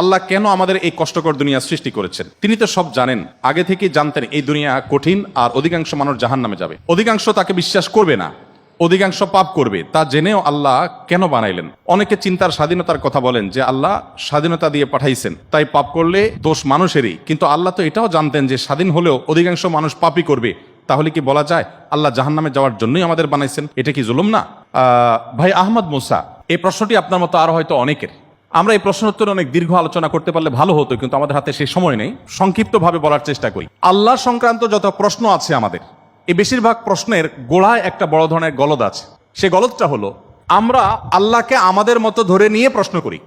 আল্লাহ কেন আমাদের এই কষ্টকর দুনিয়া সৃষ্টি করেছেন? তিনি তো সব জানেন, আগে থেকে জানতেন এই দুনিয়া কঠিন আর অধিকাংশ মানুষ জাহান্নামে যাবে, অধিকাংশ তাকে বিশ্বাস করবে না, অধিকাংশ পাপ করবে। তা জেনেও আল্লাহ কেন বানাইলেন? অনেকে চিন্তার স্বাধীনতার কথা বলেন যে আল্লাহ স্বাধীনতা দিয়ে পাঠাইছেন, তাই পাপ করলে দোষ মানুষেরই। কিন্তু আল্লাহ তো এটাও জানতেন যে স্বাধীন হলেও অধিকাংশ মানুষ পাপই করবে। তাহলে কি বলা যায় আল্লাহ জাহান্নামে যাওয়ার জন্যই আমাদের বানাইছেন? এটা কি জুলুম না? ভাই আহমদ মুসা, এই প্রশ্নটি আপনার মতো আরো হয়তো অনেকের। আমরা এই প্রশ্ন উত্তরে অনেক দীর্ঘ আলোচনা করতে পারলে ভালো হতো, কিন্তু আমাদের হাতে সেই সময় নেই। সংক্ষিপ্তভাবে বলার চেষ্টা করি। আল্লাহ সংক্রান্ত যত প্রশ্ন আছে আমাদের, এই বেশিরভাগ প্রশ্নের গোড়ায় একটা বড় ধরনের গলদ আছে। সে গলদটা হলো, আমরা আল্লাহকে আমাদের মতো ধরে নিয়ে প্রশ্ন করি।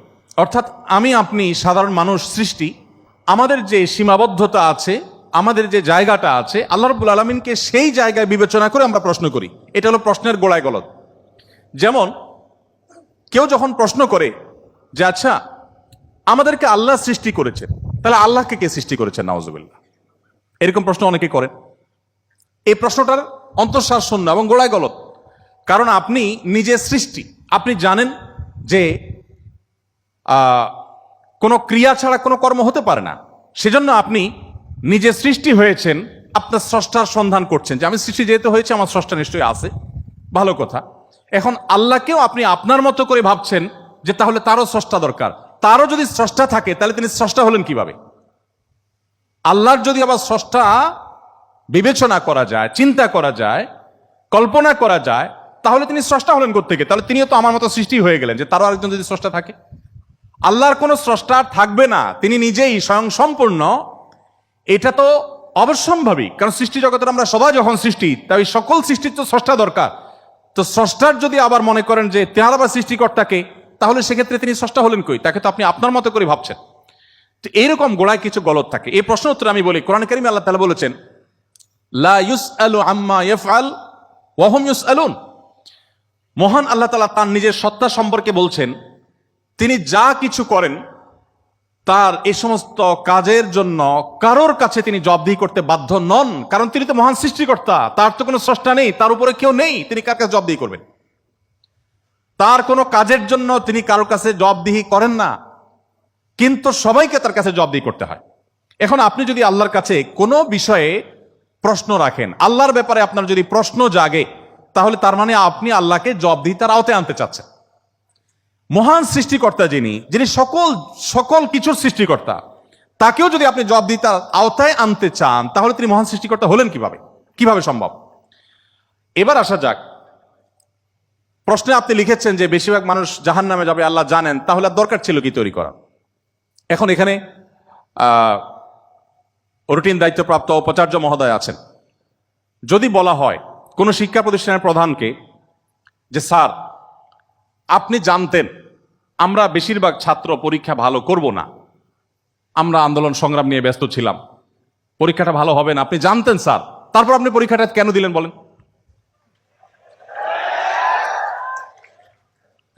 অর্থাৎ আমি আপনি সাধারণ মানুষ সৃষ্টি, আমাদের যে সীমাবদ্ধতা আছে, আমাদের যে জায়গাটা আছে, আল্লাহ রাব্বুল আলামিনকে সেই জায়গায় বিবেচনা করে আমরা প্রশ্ন করি। এটা হলো প্রশ্নের গোড়ায় গলদ। যেমন কেউ যখন প্রশ্ন করে যে আচ্ছা, আমাদেরকে আল্লাহ সৃষ্টি করেছেন, তাহলে আল্লাহকে কে সৃষ্টি করেছেন? নাউজুবিল্লাহ। এরকম প্রশ্ন অনেকে করেন। এই প্রশ্নটার অন্তঃসার শূন্য এবং গোড়ায় গলদ। কারণ আপনি নিজে সৃষ্টি, আপনি জানেন যে কোনো ক্রিয়া ছাড়া কোনো কর্ম হতে পারে না। সেজন্য আপনি নিজে সৃষ্টি হয়েছেন, আপনার স্রষ্টার সন্ধান করছেন যে আমি সৃষ্টি যেহেতু হয়েছে, আমার স্রষ্টা নিশ্চয়ই আছে। ভালো কথা। এখন আল্লাহকেও আপনি আপনার মতো করে ভাবছেন যে তাহলে তারও স্রষ্টা দরকার। তারও যদি স্রষ্টা থাকে তাহলে তিনি স্রষ্টা হলেন কিভাবে? আল্লাহর যদি আবার স্রষ্টা বিবেচনা করা যায়, চিন্তা করা যায়, কল্পনা করা যায়, তাহলে তিনি স্রষ্টা হলেন কোত্থেকে? তাহলে তিনিও তো আমার মতো সৃষ্টি হয়ে গেলেন, যে তারও আরেকজন যদি স্রষ্টা থাকে। আল্লাহর কোনো স্রষ্টা থাকবে না, তিনি নিজেই স্বয়ং সম্পূর্ণ। এটা তো অবশ্যম্ভাবী, কারণ সৃষ্টি জগতের আমরা সবাই যখন সৃষ্টি, তাই সকল সৃষ্টির তো স্রষ্টা দরকার। তো স্রষ্টার যদি আবার মনে করেন যে তেনার আবার সৃষ্টিকর্তাকে, তাহলে সেক্ষেত্রে তিনি স্রষ্টা হলেন কই? তাকে তো আপনি আপনার মতো করে ভাবছেন। তো এইরকম গোড়ায় কিছু গলদ থাকে। এই প্রশ্ন উত্তরে আমি বলি, কোরআন কারীমে আল্লাহ তাআলা বলেছেন, লা ইউসআলু আম্মা ইয়াফআল ওয়া হুম ইউসআলুন। মহান আল্লাহ তাআলা তার নিজের সত্তা সম্পর্কে বলছেন, তিনি যা কিছু করেন তার এই সমস্ত কাজের জন্য কারোর কাছে তিনি জবাবদিহি করতে বাধ্য নন। কারণ তিনি তো মহান সৃষ্টিকর্তা, তার তো কোনো স্রষ্টা নেই, তার উপরে কেউ নেই, তিনি কার কাছে জবাবদিহি করবেন? তার কোনো কাজের জন্য তিনি কারোর কাছে জবাবদিহি করেন না, কিন্তু সবাইকে তার কাছে জবাবদিহি করতে হয়। এখন আপনি যদি আল্লাহর কাছে কোনো বিষয়ে প্রশ্ন রাখেন, আল্লাহর ব্যাপারে আপনার যদি প্রশ্ন জাগে, তাহলে তার মানে আপনি আল্লাহকে জবাবদিহিতার আওতায় আনতে চাচ্ছেন। মহান সৃষ্টিকর্তা যিনি সকল কিছুর সৃষ্টিকর্তা, তাকেও যদি আপনি জবাবদিহিতার আওতায় আনতে চান, তাহলে তিনি মহান সৃষ্টিকর্তা হলেন কিভাবে সম্ভব? এবার আসা যাক, প্রশ্নে আপনি লিখেছেন যে বেশিরভাগ মানুষ জাহান্নামে যাবে আল্লাহ জানেন, তাহলে আর দরকার ছিল কি তৈরি করা? এখন এখানে রুটিন দায়িত্বপ্রাপ্ত উপাচার্য মহোদয় আছেন। যদি বলা হয় কোনো শিক্ষা প্রতিষ্ঠানের প্রধানকে যে স্যার, আপনি জানতেন আমরা বেশিরভাগ ছাত্র পরীক্ষা ভালো করব না, আমরা আন্দোলন সংগ্রাম নিয়ে ব্যস্ত ছিলাম, পরীক্ষাটা ভালো হবে না, আপনি জানতেন স্যার, তারপর আপনি পরীক্ষাটা কেন দিলেন বলেন?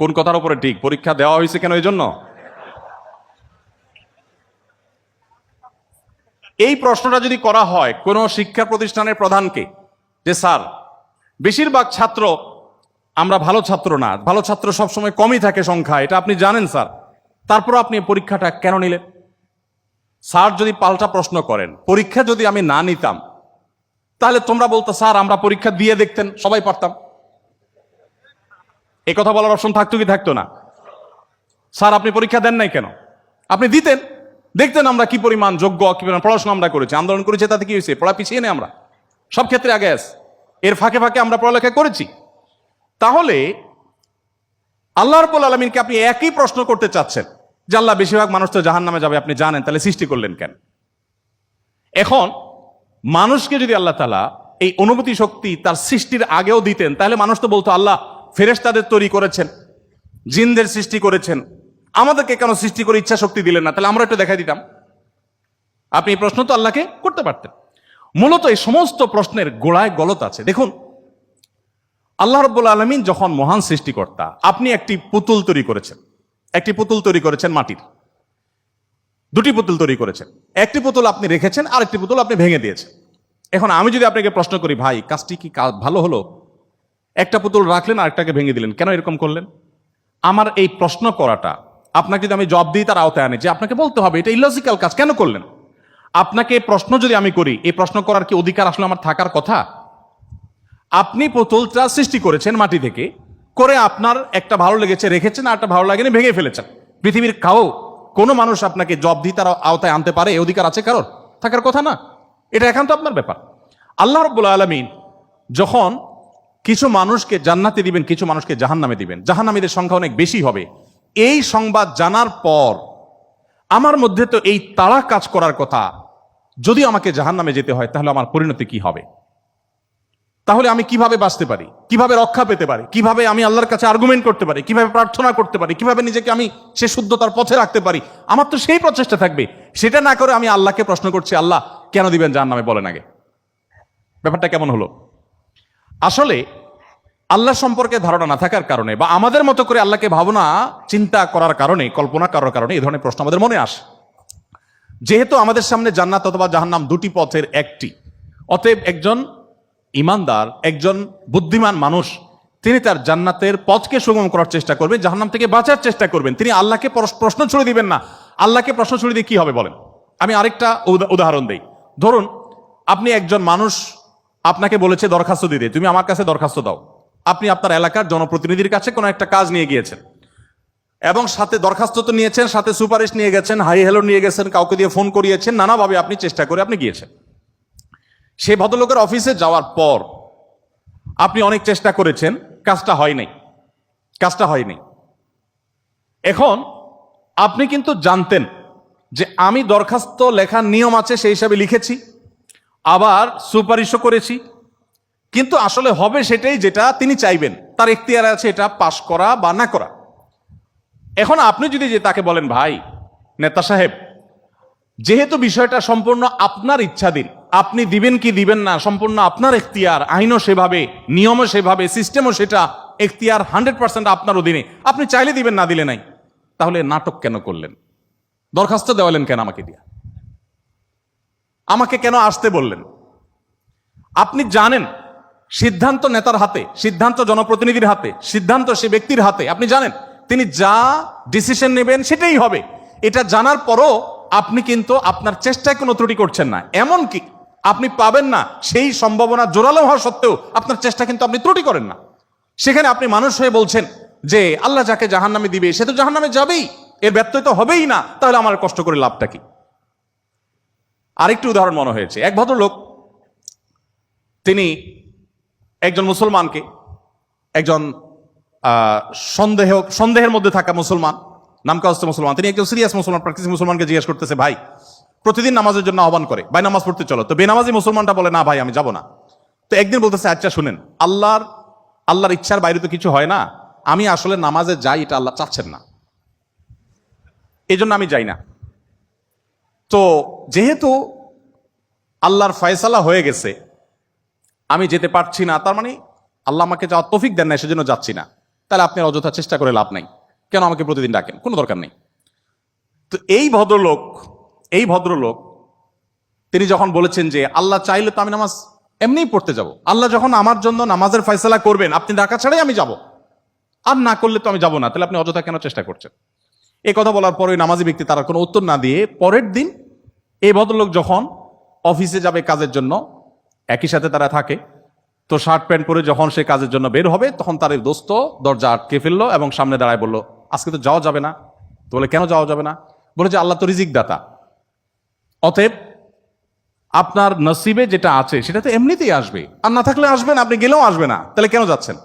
কোন কথার উপরে ঠিক? পরীক্ষা দেওয়া হয়েছে কেন? এই জন্য। এই প্রশ্নটা যদি করা হয় কোনো শিক্ষা প্রতিষ্ঠানের প্রধানকে যে স্যার, বেশিরভাগ ছাত্র আমরা ভালো ছাত্র না, ভালো ছাত্র সবসময় কমই থাকে সংখ্যা, এটা আপনি জানেন স্যার, তারপর আপনি পরীক্ষাটা কেন নিলেন? স্যার যদি পাল্টা প্রশ্ন করেন, পরীক্ষা যদি আমি না নিতাম, তাহলে তোমরা বলতো স্যার আমরা পরীক্ষা দিয়ে দেখতেন, সবাই পারতাম। এই কথা বলার অপশন থাকতো কি থাকতো না? স্যার আপনি পরীক্ষা দেন নাই কেন? আপনি দিতেন, দেখতেন আমরা কি পরিমাণ যোগ্য, কি পরিমাণ পড়াশোনা আমরা করেছি, আন্দোলন করেছি, তাতে কি হয়েছে? পড়া পিছিয়ে নেই আমরা, সব ক্ষেত্রে আগে আছি, এর ফাঁকে ফাঁকে আমরা পড়ালেখা করেছি। তাহলে আল্লাহ রাব্বুল আলামিনকে আপনি একই প্রশ্ন করতে চাচ্ছেন যে আল্লাহ বেশিরভাগ মানুষ তো জাহান্নামে যাবে, আপনি জানেন, তাহলে সৃষ্টি করলেন কেন? এখন মানুষকে যদি আল্লাহ তাআলা এই অনুভূতি শক্তি তার সৃষ্টির আগেও দিতেন, তাহলে মানুষ তো বলতো আল্লাহ ফেরেশতাদের তৈরি করেছেন, জিনদের সৃষ্টি করেছেন, আমাদেরকে কেন সৃষ্টি করে ইচ্ছা শক্তি দিলেন না? তাহলে আমরা একটু দেখাই দিতাম। আপনি এই প্রশ্ন তো আল্লাহকে করতে পারতেন। মূলত এই সমস্ত প্রশ্নের গোড়ায় গলদ আছে। দেখুন, আল্লাহ রাব্বুল আলামিন যখন মহান সৃষ্টিকর্তা, আপনি একটি পুতুল তৈরি করেছেন মাটির, দুটি পুতুল তৈরি করেছেন, একটি পুতুল আপনি রেখেছেন, আর একটি পুতুল আপনি ভেঙে দিয়েছেন। এখন আমি যদি আপনাকে প্রশ্ন করি, ভাই কাজটি কি ভালো হলো? একটা পুতুল রাখলেন, আরেকটাকে ভেঙে দিলেন, কেন এরকম করলেন? আমার এই প্রশ্ন করাটা আপনাকে যদি আমি জব দিই তার আওতায় আনি, যে আপনাকে বলতে হবে এটা ইলজিক্যাল কাজ কেন করলেন। আপনাকে প্রশ্ন যদি আমি করি, এই প্রশ্ন করার কি অধিকার আসলে আমার থাকার কথা? আপনি পুতুলটা সৃষ্টি করেছেন মাটি থেকে, করে আপনার একটা ভালো লেগেছে রেখেছেন, আর একটা ভালো লাগেনি ভেঙে ফেলেছেন। পৃথিবীর কোনো মানুষ আপনাকে জব দিয়ে তার আওতায় আনতে পারে? এই অধিকার আছে কারোর? থাকার কথা না। এটা একান্ত আপনার ব্যাপার। আল্লাহ রাব্বুল আলামিন যখন কিছু মানুষকে জান্নাতে দিবেন, কিছু মানুষকে জাহান্নামে দিবেন, জাহান্নামীদের সংখ্যা অনেক বেশি হবে, এই সংবাদ জানার পর আমার মধ্যে তো এই তাড়া কাজ করার কথা, যদি আমাকে জাহান্নামে যেতে হয় তাহলে আমার পরিণতি কি হবে? তাহলে আমি কিভাবে বাঁচতে পারি, কিভাবে রক্ষা পেতে পারি, কিভাবে আমি আল্লাহর কাছে আর্গুমেন্ট করতে পারি, কিভাবে প্রার্থনা করতে পারি, কিভাবে নিজেকে আমি সে শুদ্ধতার পথে রাখতে পারি? আমার তো সেই প্রচেষ্টা থাকবে। সেটা না করে আমি আল্লাহকে প্রশ্ন করছি, আল্লাহ কেন দিবেন জাহান্নামে বলেন আগে। ব্যাপারটা কেমন হলো? আসলে আল্লাহ সম্পর্কে ধারণা না থাকার কারণে, বা আমাদের মতো করে আল্লাহকে ভাবনা চিন্তা করার কারণে, কল্পনা করার কারণে এই ধরনের প্রশ্ন আমাদের মনে আসে। যেহেতু আমাদের সামনে জান্নাত অথবা জাহান্নাম দুটি পথের একটি, অতএব একজন ইমানদার, একজন বুদ্ধিমান মানুষ, তিনি তার জান্নাতের পথকে সুগম করার চেষ্টা করবেন, জাহান্নাম থেকে বাঁচার চেষ্টা করবেন। তিনি আল্লাহকে প্রশ্ন ছুড়ে দিবেন না। আল্লাহকে প্রশ্ন ছুড়ে দিয়ে কি হবে বলেন? আমি আরেকটা উদাহরণ দেই। ধরুন আপনি একজন মানুষ, আপনাকে বলেছে দরখাস্ত দিতে, তুমি আমার কাছে দরখাস্ত দাও। আপনি আপনার এলাকার জনপ্রতিনিধির কাছে কোনো একটা কাজ নিয়ে গিয়েছেন, এবং সাথে দরখাস্ত তো নিয়েছেন, সাথে সুপারিশ নিয়ে গেছেন, হাই হ্যালো নিয়ে গেছেন, কাউকে দিয়ে ফোন করিয়েছেন, নানাভাবে আপনি চেষ্টা করে আপনি গিয়েছেন। সেই ভদ্রলোকের অফিসে যাওয়ার পর আপনি অনেক চেষ্টা করেছেন, কাজটা হয়নি। এখন আপনি কিন্তু জানতেন যে আমি দরখাস্ত লেখার নিয়ম আছে সেই হিসাবে লিখেছি, আবার সুপারিশও করেছি, কিন্তু আসলে হবে সেটাই যেটা তিনি চাইবেন, তার এখতিয়ার আছে এটা পাশ করা বা না করা। এখন আপনি যদি যে তাকে বলেন, ভাই নেতা সাহেব, যেহেতু বিষয়টা সম্পূর্ণ আপনার ইচ্ছাধীন, আপনি দিবেন কি দিবেন না সম্পূর্ণ আপনার এখতিয়ার, আইনও সেভাবে, নিয়মও সেভাবে, সিস্টেমও সেটা, এখতিয়ার 100% আপনার অধীনে, আপনি চাইলে দিবেন, না দিলে নাই, তাহলে নাটক কেন করলেন? দরখাস্ত দেওয়ালেন কেন আমাকে দিয়া? আমাকে কেন আসতে বললেন? আপনি জানেন সিদ্ধান্ত নেতার হাতে, সিদ্ধান্ত জনপ্রতিনিধির হাতে, সিদ্ধান্ত সে ব্যক্তির হাতে। আপনি জানেন তিনি যা ডিসিশন নেবেন সেটাই হবে। এটা জানার পরও আপনি কিন্তু আপনার চেষ্টায় কোনো ত্রুটি করছেন না, এমনকি আপনি পাবেন না সেই সম্ভাবনা জোরালো হওয়া সত্ত্বেও আপনার চেষ্টা কিন্তু আপনি ত্রুটি করেন না। সেখানে আপনি মানুষ হয়ে বলছেন যে আল্লাহ যাকে জাহান্নামে দিবে সে তো জাহান্নামে যাবেই, এর ব্যত্যয় তো হবেই না, তাহলে আমার কষ্ট করে লাভটা কি? আরেকটি উদাহরণ মনে হয়েছে। এক ভদ্রলোক, তিনি একজন মুসলমানকে, একজন সন্দেহের মধ্যে থাকা মুসলমান, নামকাস্ত মুসলমান, তিনি একজন সিরিয়াস মুসলমান, প্র্যাকটিস মুসলমানকে জিজ্ঞেস করতেছে, ভাই প্রতিদিন নামাজের জন্য আহ্বান করে, ভাই নামাজ পড়তে চলো। তো বেনামাজি মুসলমানটা বলে, না ভাই আমি যাব না। তো একদিন বলতেছে, আচ্ছা শুনেন, আল্লাহর ইচ্ছার বাইরে তো কিছু হয় না, আমি আসলে নামাজে যাই, এটা আল্লাহ চাচ্ছেন না, এই জন্য আমি যাই না। তো যেহেতু আল্লাহর ফয়সালা হয়ে গেছে, আমি যেতে পারছি না, তার মানে আল্লাহ আমাকে যাওয়ার তৌফিক দেন না, সেজন্য যাচ্ছি না। তাহলে আপনি অযথা চেষ্টা করে লাভ নাই, কেন আমাকে প্রতিদিন ডাকেন? কোনো দরকার নেই। তো এই ভদ্রলোক তিনি যখন বলেছেন যে আল্লাহ চাইলে তো আমি নামাজ এমনিই পড়তে যাব, আল্লাহ যখন আমার জন্য নামাজের ফয়সালা করবেন, আপনি ডাকা ছাড়াই আমি যাব, আর না করলে তো আমি যাব না, তাহলে আপনি অযথা কেন চেষ্টা করছেন? এই কথা বলার পরে নামাজি ব্যক্তি তার কোনো উত্তর না দিয়ে পরের দিন এই ভদ্রলোক যখন অফিসে যাবে কাজের জন্য, একই সাথে তারা থাকে, তো শার্ট প্যান্ট পরে যখন সে কাজের জন্য বের হবে, তখন তার এই দোস্ত দরজা আটকে ফেললো এবং সামনে দাঁড়ায় বলল, আজকে তো যাওয়া যাবে না। তো বলে, কেন যাওয়া যাবে না? বলে যে আল্লাহ তো রিজিক দাতা, অতএব আপনার নসিবে যেটা আছে সেটা তো এমনিতেই আসবে, আর না থাকলে আসবে না, আপনি গেলেও আসবে না, তাহলে কেন যাচ্ছেন?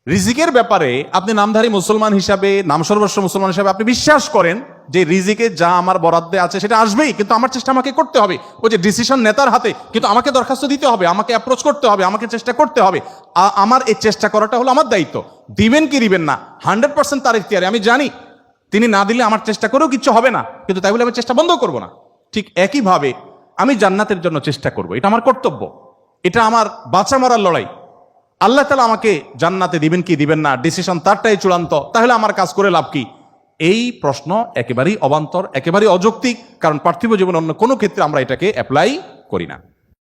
রিজিকের ব্যাপারে আপনি নামধারী মুসলমান হিসাবে, নামসর্বস্ব মুসলমান হিসাবে আপনি বিশ্বাস করেন যে রিজিকে যা আমার বরাদ্দে আছে সেটা আসবেই, কিন্তু আমার চেষ্টা আমাকে করতে হবে। ওই যে ডিসিশন নেতার হাতে, কিন্তু আমাকে দরখাস্ত দিতে হবে, আমাকে অ্যাপ্রোচ করতে হবে, আমাকে চেষ্টা করতে হবে। আমার এই চেষ্টা করাটা হলো আমার দায়িত্ব। দিবেন কি দিবেন না 100% তার ইখতিয়ারে। আমি জানি তিনি না দিলে আমার চেষ্টা করেও কিছু হবে না, কিন্তু তাই বলে আমি চেষ্টা বন্ধ করব না। ঠিক একইভাবে আমি জান্নাতের জন্য চেষ্টা করব, এটা আমার কর্তব্য, এটা আমার বাঁচা মরার লড়াই। আল্লাহ তাআলা আমাকে জান্নাতে দিবেন কি দিবেন না ডিসিশন তারটাই চূড়ান্ত, তাহলে আমার কাজ করে লাভ কি? এই প্রশ্ন একেবারেই অবান্তর, একেবারেই অযৌক্তিক, কারণ পার্থিব জীবনে অন্য কোনো ক্ষেত্রে আমরা এটাকে অ্যাপ্লাই করি না।